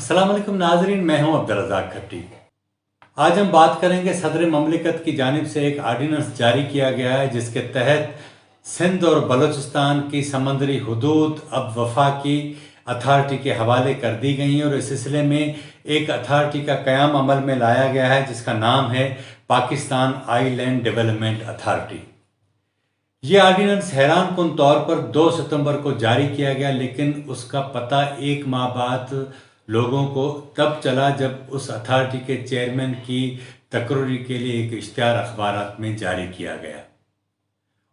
السلام علیکم ناظرین، میں ہوں عبدالرزاق کھٹی۔ آج ہم بات کریں گے صدر مملکت کی جانب سے ایک آرڈیننس جاری کیا گیا ہے جس کے تحت سندھ اور بلوچستان کی سمندری حدود اب وفاقی اتھارٹی کے حوالے کر دی گئی ہیں، اور اس سلسلے میں ایک اتھارٹی کا قیام عمل میں لایا گیا ہے جس کا نام ہے پاکستان آئی لینڈ ڈویلپمنٹ اتھارٹی۔ یہ آرڈیننس حیران کن طور پر 2 ستمبر کو جاری کیا گیا، لیکن اس کا پتہ 1 ماہ بعد لوگوں کو تب چلا جب اس اتھارٹی کے چیئرمین کی تقرری کے لیے ایک اشتہار اخبارات میں جاری کیا گیا۔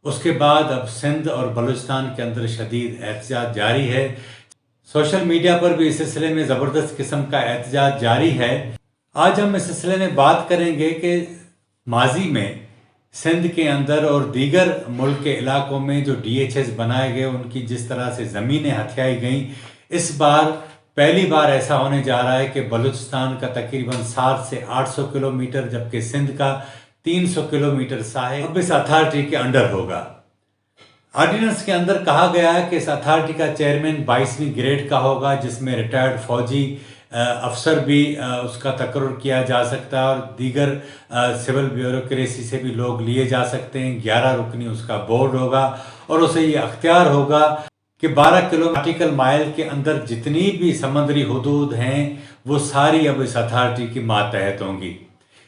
اس کے بعد اب سندھ اور بلوچستان کے اندر شدید احتجاج جاری ہے۔ سوشل میڈیا پر بھی اس سلسلے میں زبردست قسم کا احتجاج جاری ہے۔ آج ہم اس سلسلے میں بات کریں گے کہ ماضی میں سندھ کے اندر اور دیگر ملک کے علاقوں میں جو DHS بنائے گئے، ان کی جس طرح سے زمینیں ہتھیائی گئیں، اس بار پہلی بار ایسا ہونے جا رہا ہے کہ بلوچستان کا تقریباً 700 سے 800 کلومیٹر جبکہ سندھ کا 300 کلومیٹر ساحل اب اس اتھارٹی کے انڈر ہوگا۔ آرڈیننس کے اندر کہا گیا ہے کہ اس اتھارٹی کا چیئرمین 22ویں گریڈ کا ہوگا، جس میں ریٹائرڈ فوجی افسر بھی اس کا تقرر کیا جا سکتا ہے، اور دیگر سول بیوروکریسی سے بھی لوگ لیے جا سکتے ہیں۔ 11 رکنی اس کا بورڈ ہوگا، اور اسے یہ اختیار ہوگا کہ 12 کلومیٹر مائل کے اندر جتنی بھی سمندری حدود ہیں وہ ساری اب اس اتھارٹی کی ماتحت ہوں گی۔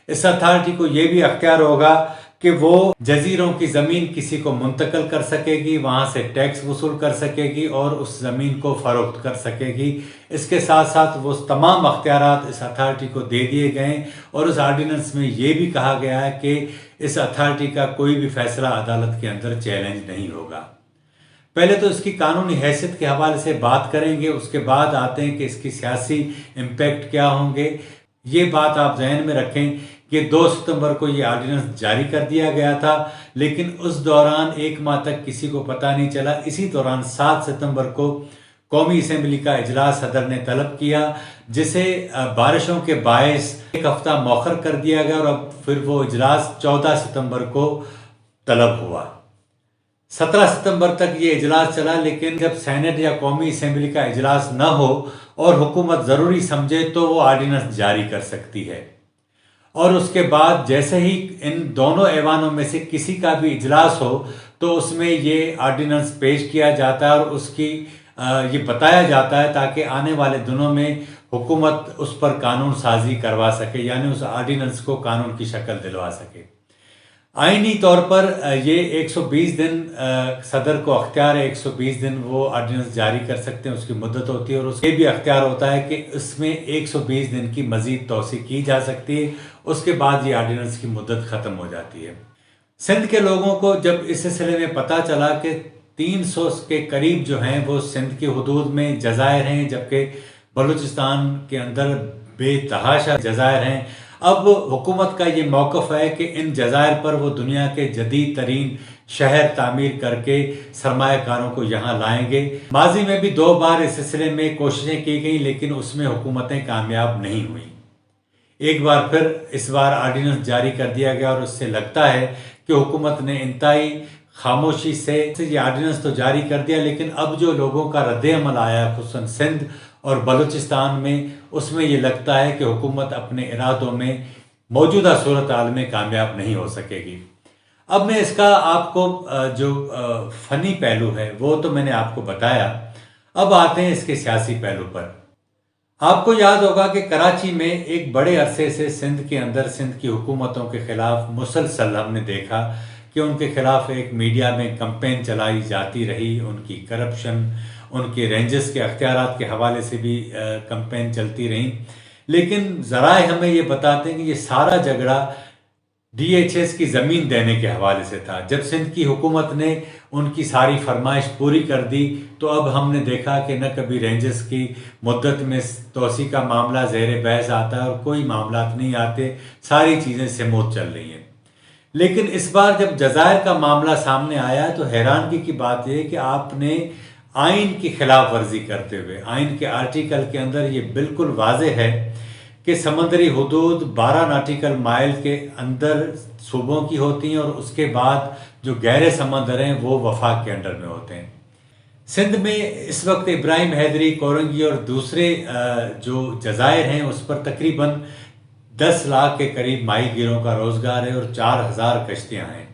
اس اتھارٹی کو یہ بھی اختیار ہوگا کہ وہ جزیروں کی زمین کسی کو منتقل کر سکے گی، وہاں سے ٹیکس وصول کر سکے گی اور اس زمین کو فروخت کر سکے گی۔ اس کے ساتھ ساتھ وہ تمام اختیارات اس اتھارٹی کو دے دیے گئے، اور اس آرڈیننس میں یہ بھی کہا گیا ہے کہ اس اتھارٹی کا کوئی بھی فیصلہ عدالت کے اندر چیلنج نہیں ہوگا۔ پہلے تو اس کی قانونی حیثیت کے حوالے سے بات کریں گے، اس کے بعد آتے ہیں کہ اس کی سیاسی امپیکٹ کیا ہوں گے۔ یہ بات آپ ذہن میں رکھیں کہ 2 ستمبر کو یہ آرڈیننس جاری کر دیا گیا تھا، لیکن اس دوران 1 ماہ تک کسی کو پتہ نہیں چلا۔ اسی دوران 7 ستمبر کو قومی اسمبلی کا اجلاس صدر نے طلب کیا، جسے بارشوں کے باعث 1 ہفتہ مؤخر کر دیا گیا، اور اب پھر وہ اجلاس 14 ستمبر کو طلب ہوا۔ 17 ستمبر تک یہ اجلاس چلا، لیکن جب سینٹ یا قومی اسمبلی کا اجلاس نہ ہو اور حکومت ضروری سمجھے تو وہ آرڈیننس جاری کر سکتی ہے، اور اس کے بعد جیسے ہی ان دونوں ایوانوں میں سے کسی کا بھی اجلاس ہو تو اس میں یہ آرڈیننس پیش کیا جاتا ہے، اور اس کی یہ بتایا جاتا ہے تاکہ آنے والے دنوں میں حکومت اس پر قانون سازی کروا سکے، یعنی اس آرڈیننس کو قانون کی شکل دلوا سکے۔ آئینی طور پر یہ 120 دن صدر کو اختیار ہے، 120 دن وہ آرڈیننس جاری کر سکتے ہیں، اس کی مدت ہوتی ہے، اور اس کے بھی اختیار ہوتا ہے کہ اس میں 120 دن کی مزید توسیع کی جا سکتی ہے۔ اس کے بعد یہ آرڈیننس کی مدت ختم ہو جاتی ہے۔ سندھ کے لوگوں کو جب اس سلسلے میں پتہ چلا کہ 300 کے قریب جو ہیں وہ سندھ کی حدود میں جزائر ہیں، جبکہ بلوچستان کے اندر بے تحاشا جزائر ہیں، اب حکومت کا یہ موقف ہے کہ ان جزائر پر وہ دنیا کے جدید ترین شہر تعمیر کر کے سرمایہ کاروں کو یہاں لائیں گے۔ ماضی میں بھی 2 بار اس سلسلے میں کوششیں کی گئیں، لیکن اس میں حکومتیں کامیاب نہیں ہوئیں۔ ایک بار پھر اس بار آرڈیننس جاری کر دیا گیا، اور اس سے لگتا ہے کہ حکومت نے انتہائی خاموشی سے یہ آرڈیننس تو جاری کر دیا، لیکن اب جو لوگوں کا رد عمل آیا خصوصاً سندھ اور بلوچستان میں، اس میں یہ لگتا ہے کہ حکومت اپنے ارادوں میں موجودہ صورتحال میں کامیاب نہیں ہو سکے گی۔ اب میں اس کا آپ کو جو فنی پہلو ہے وہ تو میں نے آپ کو بتایا، اب آتے ہیں اس کے سیاسی پہلو پر۔ آپ کو یاد ہوگا کہ کراچی میں ایک بڑے عرصے سے سندھ کے اندر سندھ کی حکومتوں کے خلاف مسلسل ہم نے دیکھا کہ ان کے خلاف ایک میڈیا میں کمپین چلائی جاتی رہی، ان کی کرپشن، ان کے رینجز کے اختیارات کے حوالے سے بھی کمپین چلتی رہیں، لیکن ذرائع ہمیں یہ بتاتے ہیں کہ یہ سارا جھگڑا DHS کی زمین دینے کے حوالے سے تھا۔ جب سندھ کی حکومت نے ان کی ساری فرمائش پوری کر دی تو اب ہم نے دیکھا کہ نہ کبھی رینجز کی مدت میں توسیع کا معاملہ زیر بحث آتا ہے اور کوئی معاملات نہیں آتے، ساری چیزیں سموتھ چل رہی ہیں۔ لیکن اس بار جب جزائر کا معاملہ سامنے آیا تو حیرانگی کی بات یہ کہ آپ نے آئین کی خلاف ورزی کرتے ہوئے، آئین کے آرٹیکل کے اندر یہ بالکل واضح ہے کہ سمندری حدود 12 ناٹیکل مائل کے اندر صوبوں کی ہوتی ہیں، اور اس کے بعد جو گہرے سمندر ہیں وہ وفاق کے انڈر میں ہوتے ہیں۔ سندھ میں اس وقت ابراہیم حیدری، کورنگی اور دوسرے جو جزائر ہیں اس پر تقریباً 10 لاکھ کے قریب ماہی گیروں کا روزگار ہے اور 4000 کشتیاں ہیں۔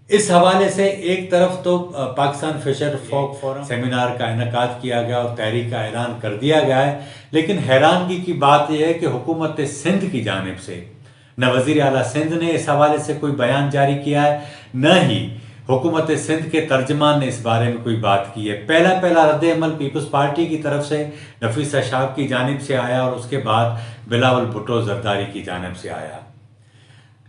اس حوالے سے ایک طرف تو پاکستان فشر فوک فورم سیمینار کا انعقاد کیا گیا اور تحریک کا اعلان کر دیا گیا ہے، لیکن حیرانگی کی بات یہ ہے کہ حکومت سندھ کی جانب سے نہ وزیر اعلیٰ سندھ نے اس حوالے سے کوئی بیان جاری کیا ہے، نہ ہی حکومت سندھ کے ترجمان نے اس بارے میں کوئی بات کی ہے۔ پہلا رد عمل پیپلز پارٹی کی طرف سے نفیسہ شاہ کی جانب سے آیا اور اس کے بعد بلاول بھٹو زرداری کی جانب سے آیا۔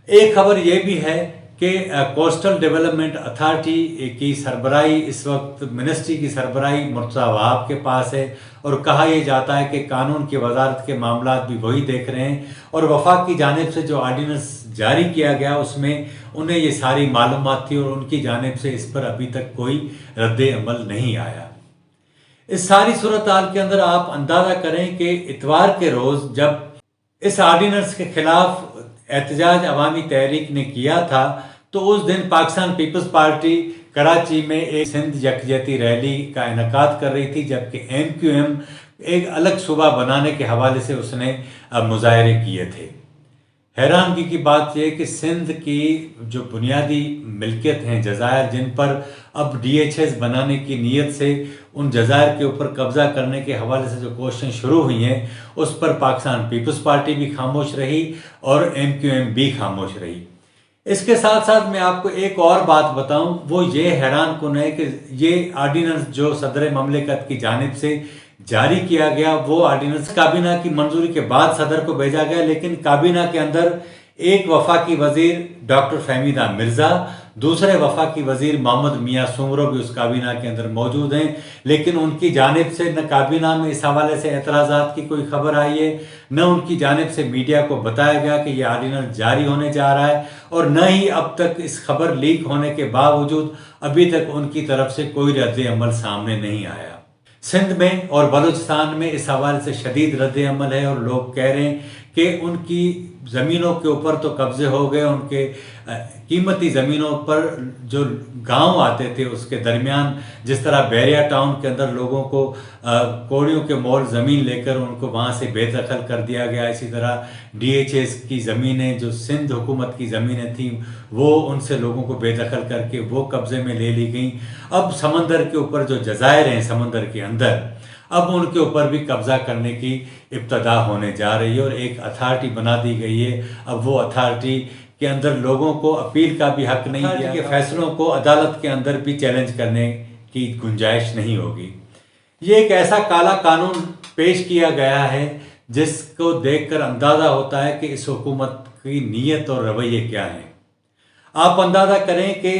ایک خبر یہ بھی ہے کہ کوسٹل ڈیولپمنٹ اتھارٹی کی سربراہی اس وقت منسٹری کی سربراہی مرتضیٰ وہاب کے پاس ہے، اور کہا یہ جاتا ہے کہ قانون کی وزارت کے معاملات بھی وہی دیکھ رہے ہیں، اور وفاق کی جانب سے جو آرڈیننس جاری کیا گیا اس میں انہیں یہ ساری معلومات تھی، اور ان کی جانب سے اس پر ابھی تک کوئی رد عمل نہیں آیا۔ اس ساری صورتحال کے اندر آپ اندازہ کریں کہ اتوار کے روز جب اس آرڈیننس کے خلاف احتجاج عوامی تحریک نے کیا تھا، تو اس دن پاکستان پیپلز پارٹی کراچی میں ایک سندھ یکجہتی ریلی کا انعقاد کر رہی تھی، جبکہ کیوں ایک الگ صوبہ بنانے کے حوالے سے اس نے مظاہرے کیے تھے۔ حیرانگی کی بات یہ کہ سندھ کی جو بنیادی ملکیت ہیں جزائر، جن پر اب DHS بنانے کی نیت سے ان جزائر کے اوپر قبضہ کرنے کے حوالے سے جو کوششیں شروع ہوئی ہیں، اس پر پاکستان پیپلز پارٹی بھی خاموش رہی اور کیوں بھی خاموش رہی۔ اس کے ساتھ ساتھ میں آپ کو ایک اور بات بتاؤں، وہ یہ حیران کن ہے کہ یہ آرڈیننس جو صدر مملکت کی جانب سے جاری کیا گیا، وہ آرڈیننس کابینہ کی منظوری کے بعد صدر کو بھیجا گیا، لیکن کابینہ کے اندر ایک وفاقی وزیر ڈاکٹر فہمیدہ مرزا، دوسرے وفاقی وزیر محمد میاں سومرو بھی اس کابینہ کے اندر موجود ہیں، لیکن ان کی جانب سے نہ کابینہ میں اس حوالے سے اعتراضات کی کوئی خبر آئی ہے، نہ ان کی جانب سے میڈیا کو بتایا گیا کہ یہ آرڈیننس جاری ہونے جا رہا ہے، اور نہ ہی اب تک اس خبر لیک ہونے کے باوجود ابھی تک ان کی طرف سے کوئی رد عمل سامنے نہیں آیا۔ سندھ میں اور بلوچستان میں اس حوالے سے شدید رد عمل ہے، اور لوگ کہہ رہے ہیں کہ ان کی زمینوں کے اوپر تو قبضے ہو گئے، ان کے قیمتی زمینوں پر جو گاؤں آتے تھے اس کے درمیان، جس طرح بیریا ٹاؤن کے اندر لوگوں کو کوڑیوں کے مول زمین لے کر ان کو وہاں سے بے دخل کر دیا گیا، اسی طرح DHS کی زمینیں جو سندھ حکومت کی زمینیں تھیں وہ ان سے لوگوں کو بے دخل کر کے وہ قبضے میں لے لی گئیں۔ اب سمندر کے اوپر جو جزائر ہیں سمندر کے اندر، اب ان کے اوپر بھی قبضہ کرنے کی ابتدا ہونے جا رہی ہے، اور ایک اتھارٹی بنا دی گئی ہے۔ اب وہ اتھارٹی کے اندر لوگوں کو اپیل کا بھی حق نہیں دیا کہ فیصلوں کو عدالت کے اندر بھی چیلنج کرنے کی گنجائش نہیں ہوگی۔ یہ ایک ایسا کالا قانون پیش کیا گیا ہے جس کو دیکھ کر اندازہ ہوتا ہے کہ اس حکومت کی نیت اور رویے کیا ہیں۔ آپ اندازہ کریں کہ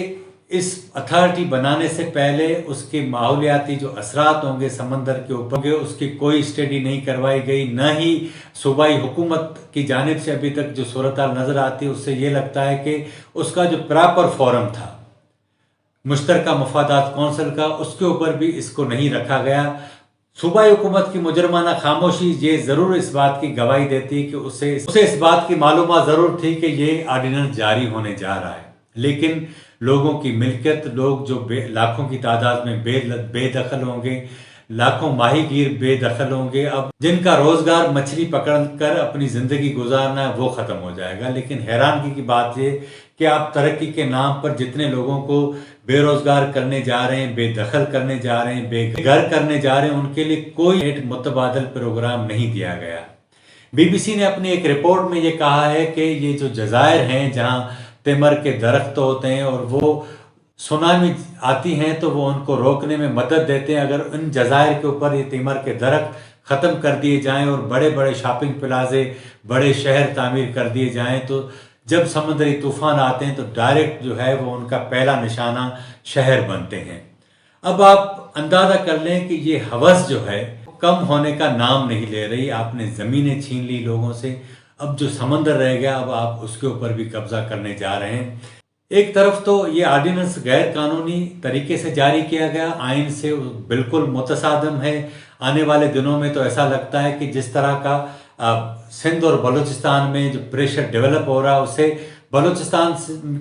اس اتھارٹی بنانے سے پہلے اس کے ماحولیاتی جو اثرات ہوں گے سمندر کے اوپر، اس کی کوئی اسٹڈی نہیں کروائی گئی، نہ ہی صوبائی حکومت کی جانب سے ابھی تک جو صورتحال نظر آتی ہے اس سے یہ لگتا ہے کہ اس کا جو پراپر فورم تھا مشترکہ مفادات کونسل کا، اس کے اوپر بھی اس کو نہیں رکھا گیا۔ صوبائی حکومت کی مجرمانہ خاموشی یہ ضرور اس بات کی گواہی دیتی کہ اسے اس بات کی معلومات ضرور تھی کہ یہ آرڈیننس جاری ہونے جا رہا ہے، لیکن لوگوں کی ملکیت، لوگ جو لاکھوں کی تعداد میں بے دخل ہوں گے، لاکھوں ماہی گیر بے دخل ہوں گے، اب جن کا روزگار مچھلی پکڑ کر اپنی زندگی گزارنا ہے وہ ختم ہو جائے گا۔ لیکن حیرانگی کی بات یہ کہ آپ ترقی کے نام پر جتنے لوگوں کو بے روزگار کرنے جا رہے ہیں، بے دخل کرنے جا رہے ہیں، بے گھر کرنے جا رہے ہیں، ان کے لیے کوئی متبادل پروگرام نہیں دیا گیا۔ BBC نے اپنی ایک رپورٹ میں یہ کہا ہے کہ یہ جو جزائر ہیں جہاں تیمر کے درخت ہوتے ہیں اور وہ سونامی آتی ہیں تو وہ ان کو روکنے میں مدد دیتے ہیں، اگر ان جزائر کے اوپر یہ تیمر کے درخت ختم کر دیے جائیں اور بڑے بڑے شاپنگ پلازے، بڑے شہر تعمیر کر دیے جائیں، تو جب سمندری طوفان آتے ہیں تو ڈائریکٹ جو ہے وہ ان کا پہلا نشانہ شہر بنتے ہیں۔ اب آپ اندازہ کر لیں کہ یہ ہوس جو ہے کم ہونے کا نام نہیں لے رہی۔ آپ نے زمینیں چھین لی لوگوں سے، اب جو سمندر رہ گیا اب آپ اس کے اوپر بھی قبضہ کرنے جا رہے ہیں۔ ایک طرف تو یہ آرڈیننس غیر قانونی طریقے سے جاری کیا گیا، آئین سے بالکل متصادم ہے۔ آنے والے دنوں میں تو ایسا لگتا ہے کہ جس طرح کا سندھ اور بلوچستان میں جو پریشر ڈیولپ ہو رہا ہے، اسے بلوچستان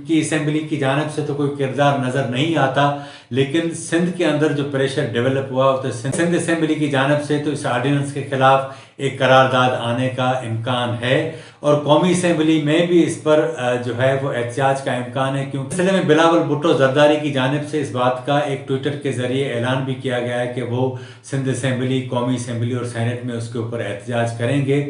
کی اسمبلی کی جانب سے تو کوئی کردار نظر نہیں آتا، لیکن سندھ کے اندر جو پریشر ڈیولپ ہوا تو سندھ اسمبلی کی جانب سے تو اس آرڈیننس کے خلاف ایک قرارداد آنے کا امکان ہے، اور قومی اسمبلی میں بھی اس پر جو ہے وہ احتجاج کا امکان ہے، کیونکہ سلسلے میں بلاول بھٹو زرداری کی جانب سے اس بات کا ایک ٹویٹر کے ذریعے اعلان بھی کیا گیا ہے کہ وہ سندھ اسمبلی، قومی اسمبلی اور سینٹ میں اس کے اوپر احتجاج کریں گے۔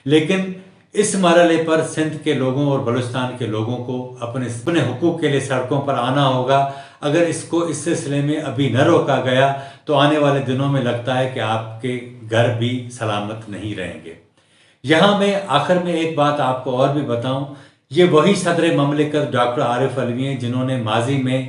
لیکن اس مرحلے پر سندھ کے لوگوں اور بلوچستان کے لوگوں کو اپنے حقوق کے لیے سڑکوں پر آنا ہوگا۔ اگر اس سلسلے میں ابھی نہ روکا گیا تو آنے والے دنوں میں لگتا ہے کہ آپ کے گھر بھی سلامت نہیں رہیں گے۔ یہاں میں آخر میں ایک بات آپ کو اور بھی بتاؤں، یہ وہی صدر مملکت ڈاکٹر عارف علوی ہیں جنہوں نے ماضی میں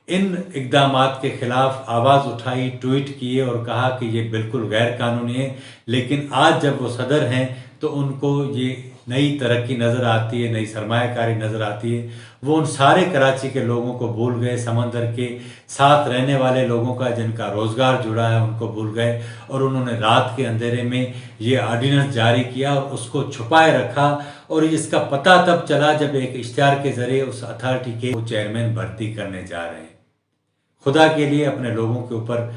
ان اقدامات کے خلاف آواز اٹھائی، ٹویٹ کیے اور کہا کہ یہ بالکل غیر قانونی ہے، لیکن آج جب وہ صدر ہیں تو ان کو یہ نئی ترقی نظر آتی ہے، نئی سرمایہ کاری نظر آتی ہے۔ وہ ان سارے کراچی کے لوگوں کو بھول گئے، سمندر کے ساتھ رہنے والے لوگوں کا جن کا روزگار جڑا ہے ان کو بھول گئے، اور انہوں نے رات کے اندھیرے میں یہ آرڈیننس جاری کیا اور اس کو چھپائے رکھا، اور اس کا پتہ تب چلا جب ایک اشتہار کے ذریعے اس اتھارٹی کے چیئرمین بھرتی کرنے جا رہے ہیں۔ خدا کے لیے اپنے لوگوں کے اوپر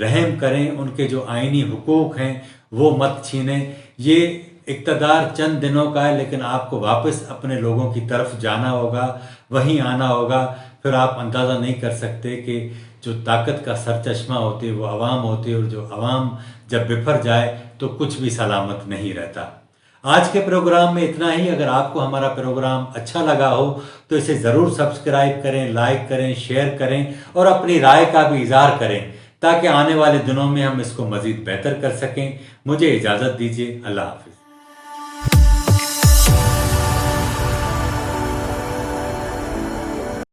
رحم کریں، ان کے جو آئینی حقوق ہیں وہ مت چھینیں۔ یہ اقتدار چند دنوں کا ہے، لیکن آپ کو واپس اپنے لوگوں کی طرف جانا ہوگا، وہیں آنا ہوگا۔ پھر آپ اندازہ نہیں کر سکتے کہ جو طاقت کا سرچشمہ ہوتی ہے وہ عوام ہوتی ہے، اور جو عوام جب بفر جائے تو کچھ بھی سلامت نہیں رہتا۔ آج کے پروگرام میں اتنا ہی۔ اگر آپ کو ہمارا پروگرام اچھا لگا ہو تو اسے ضرور سبسکرائب کریں، لائک کریں، شیئر کریں اور اپنی رائے کا بھی اظہار کریں، تاکہ آنے والے دنوں میں ہم اس کو مزید بہتر کر سکیں۔ مجھے اجازت دیجیے، اللہ حافظ۔